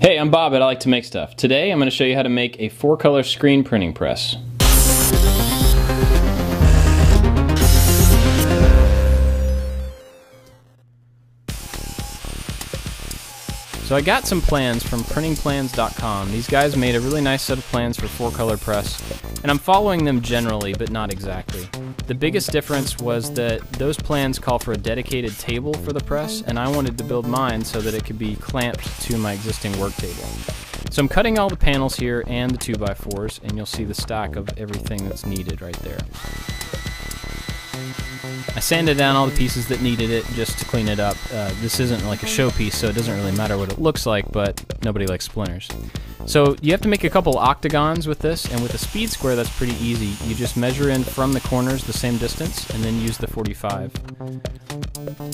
Hey, I'm Bob at I Like to Make Stuff. Today I'm going to show you how to make a 4-color screen printing press. So I got some plans from printingplans.com. These guys made a really nice set of plans for 4-color press, and I'm following them generally, but not exactly. The biggest difference was that those plans call for a dedicated table for the press, and I wanted to build mine so that it could be clamped to my existing work table. So I'm cutting all the panels here and the 2x4s, and you'll see the stack of everything that's needed right there. I sanded down all the pieces that needed it just to clean it up. This isn't like a showpiece, so it doesn't really matter what it looks like, but nobody likes splinters. So you have to make a couple octagons with this, and with a speed square that's pretty easy. You just measure in from the corners the same distance, and then use the 45.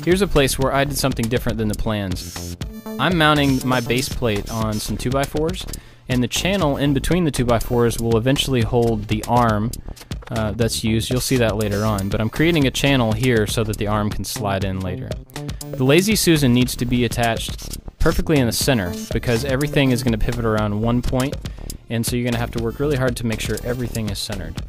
Here's a place where I did something different than the plans. I'm mounting my base plate on some 2x4s, and the channel in between the 2x4s will eventually hold the arm that's used. You'll see that later on, but I'm creating a channel here so that the arm can slide in later. The Lazy Susan needs to be attached perfectly in the center because everything is going to pivot around one point, and so you're going to have to work really hard to make sure everything is centered.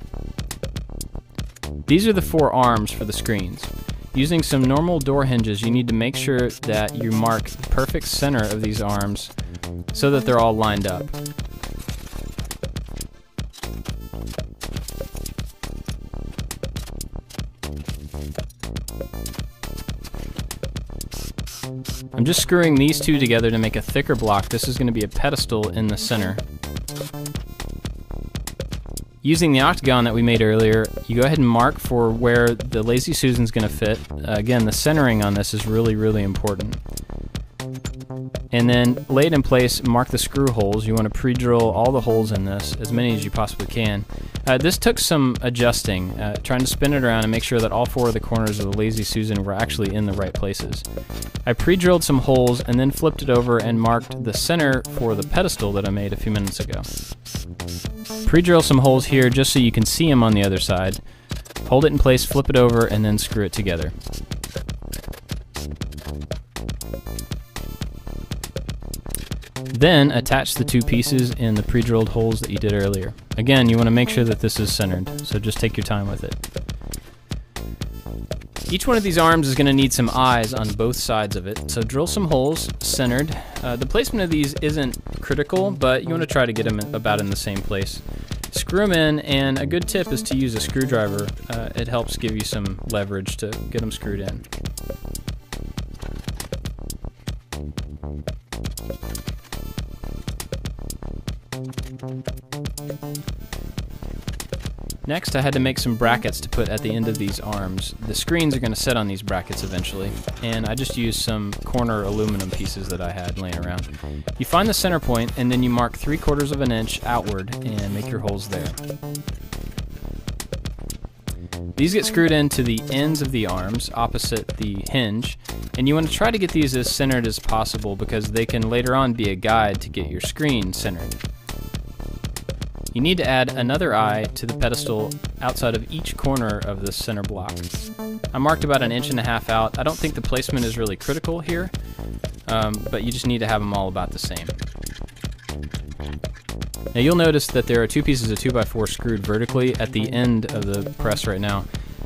These are the 4 arms for the screens. Using some normal door hinges, you need to make sure that you mark the perfect center of these arms so that they're all lined up. I'm just screwing these two together to make a thicker block. This is going to be a pedestal in the center. Using the octagon that we made earlier, you go ahead and mark for where the Lazy Susan's going to fit. Again, the centering on this is really, really important. And then lay it in place, mark the screw holes. You want to pre-drill all the holes in this, as many as you possibly can. This took some adjusting, trying to spin it around and make sure that all 4 of the corners of the Lazy Susan were actually in the right places. I pre-drilled some holes and then flipped it over and marked the center for the pedestal that I made a few minutes ago. Pre-drill some holes here just so you can see them on the other side. Hold it in place, flip it over, and then screw it together. Then attach the 2 pieces in the pre-drilled holes that you did earlier. Again, you want to make sure that this is centered, so just take your time with it. Each one of these arms is going to need some eyes on both sides of it, so drill some holes centered. The placement of these isn't critical, but you want to try to get them about in the same place. Screw them in, and a good tip is to use a screwdriver. It helps give you some leverage to get them screwed in. Next, I had to make some brackets to put at the end of these arms. The screens are going to sit on these brackets eventually, and I just used some corner aluminum pieces that I had laying around. You find the center point, and then you mark 3/4 of an inch outward and make your holes there. These get screwed into the ends of the arms opposite the hinge, and you want to try to get these as centered as possible because they can later on be a guide to get your screen centered. You need to add another eye to the pedestal outside of each corner of the center block. I marked about 1.5 inches out. I don't think the placement is really critical here, but you just need to have them all about the same. Now you'll notice that there are 2 pieces of 2x4 screwed vertically at the end of the press right now.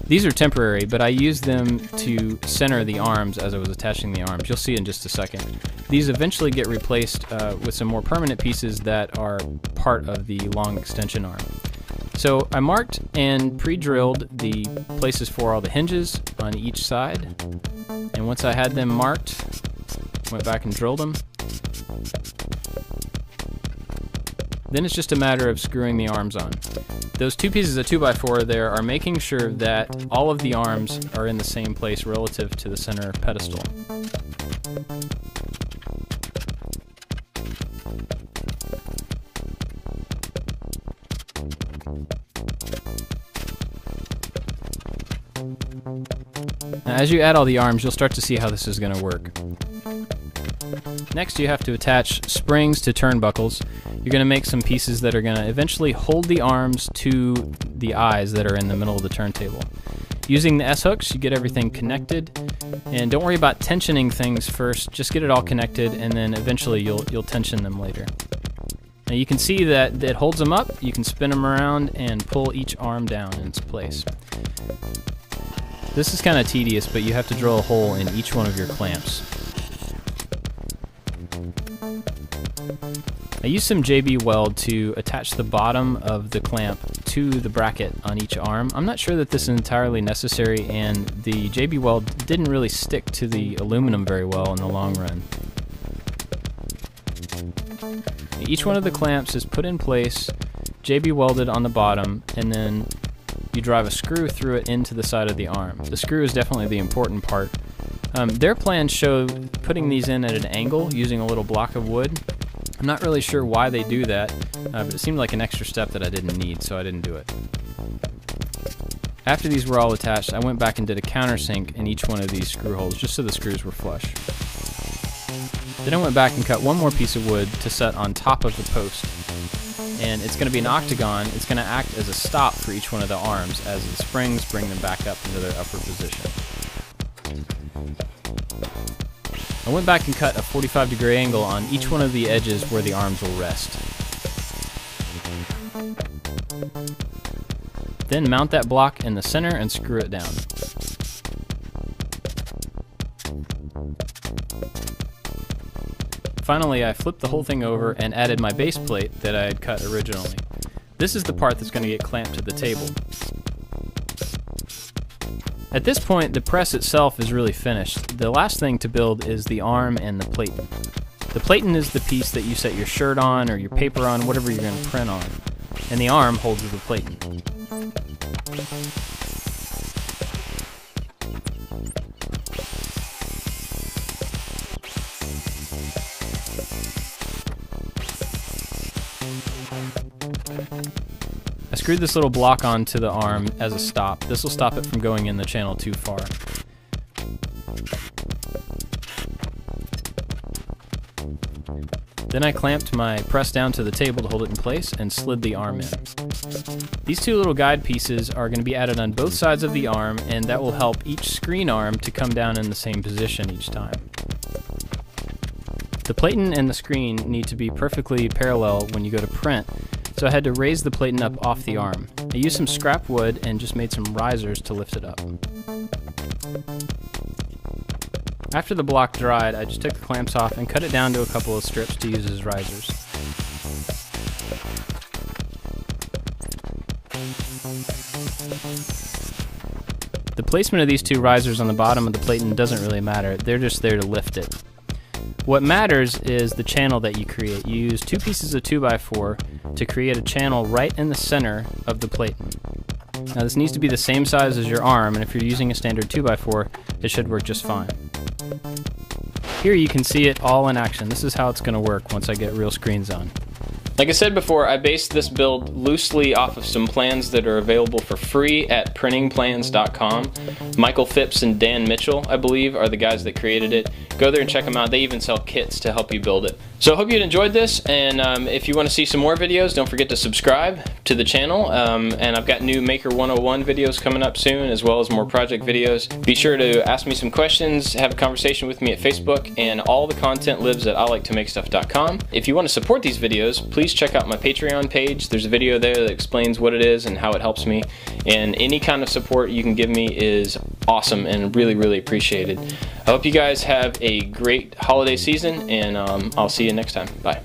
These are temporary, but I used them to center the arms as I was attaching the arms. You'll see in just a second. These eventually get replaced with some more permanent pieces that are part of the long extension arm. So I marked and pre-drilled the places for all the hinges on each side. And once I had them marked, went back and drilled them. Then it's just a matter of screwing the arms on. Those 2 pieces of 2x4 there are making sure that all of the arms are in the same place relative to the center pedestal. Now, as you add all the arms, you'll start to see how this is going to work. Next, you have to attach springs to turnbuckles. You're going to make some pieces that are going to eventually hold the arms to the eyes that are in the middle of the turntable. Using the S-hooks, you get everything connected, and don't worry about tensioning things first. Just get it all connected, and then eventually you'll tension them later. Now you can see that it holds them up. You can spin them around and pull each arm down in its place. This is kind of tedious, but you have to drill a hole in each one of your clamps. I used some JB Weld to attach the bottom of the clamp to the bracket on each arm. I'm not sure that this is entirely necessary, and the JB Weld didn't really stick to the aluminum very well in the long run. Each one of the clamps is put in place, JB welded on the bottom, and then you drive a screw through it into the side of the arm. The screw is definitely the important part. Their plans show putting these in at an angle using a little block of wood. I'm not really sure why they do that, but it seemed like an extra step that I didn't need, so I didn't do it. After these were all attached, I went back and did a countersink in each one of these screw holes, just so the screws were flush. Then I went back and cut one more piece of wood to set on top of the post. And it's going to be an octagon. It's going to act as a stop for each one of the arms as the springs bring them back up into their upper position. I went back and cut a 45-degree angle on each one of the edges where the arms will rest. Then mount that block in the center and screw it down. Finally, I flipped the whole thing over and added my base plate that I had cut originally. This is the part that's going to get clamped to the table. At this point, the press itself is really finished. The last thing to build is the arm and the platen. The platen is the piece that you set your shirt on or your paper on, whatever you're going to print on. And the arm holds the platen. I screwed this little block onto the arm as a stop. This will stop it from going in the channel too far. Then I clamped my press down to the table to hold it in place and slid the arm in. These two little guide pieces are going to be added on both sides of the arm, and that will help each screen arm to come down in the same position each time. The platen and the screen need to be perfectly parallel when you go to print, so I had to raise the platen up off the arm. I used some scrap wood and just made some risers to lift it up. After the block dried, I just took the clamps off and cut it down to a couple of strips to use as risers. The placement of these two risers on the bottom of the platen doesn't really matter, they're just there to lift it. What matters is the channel that you create. You use two pieces of 2x4 to create a channel right in the center of the platen. Now this needs to be the same size as your arm, and if you're using a standard 2x4, it should work just fine. Here you can see it all in action. This is how it's going to work once I get real screens on. Like I said before, I based this build loosely off of some plans that are available for free at printingplans.com. Michael Phipps and Dan Mitchell, I believe, are the guys that created it. Go there and check them out. They even sell kits to help you build it. So I hope you enjoyed this, and if you want to see some more videos, don't forget to subscribe to the channel. And I've got new Maker 101 videos coming up soon, as well as more project videos. Be sure to ask me some questions, have a conversation with me at Facebook, and all the content lives at iliketomakestuff.com. If you want to support these videos, please check out my Patreon page. There's a video there that explains what it is and how it helps me. And any kind of support you can give me is awesome and really, really appreciated. I hope you guys have a great holiday season, and I'll see you next time. Bye.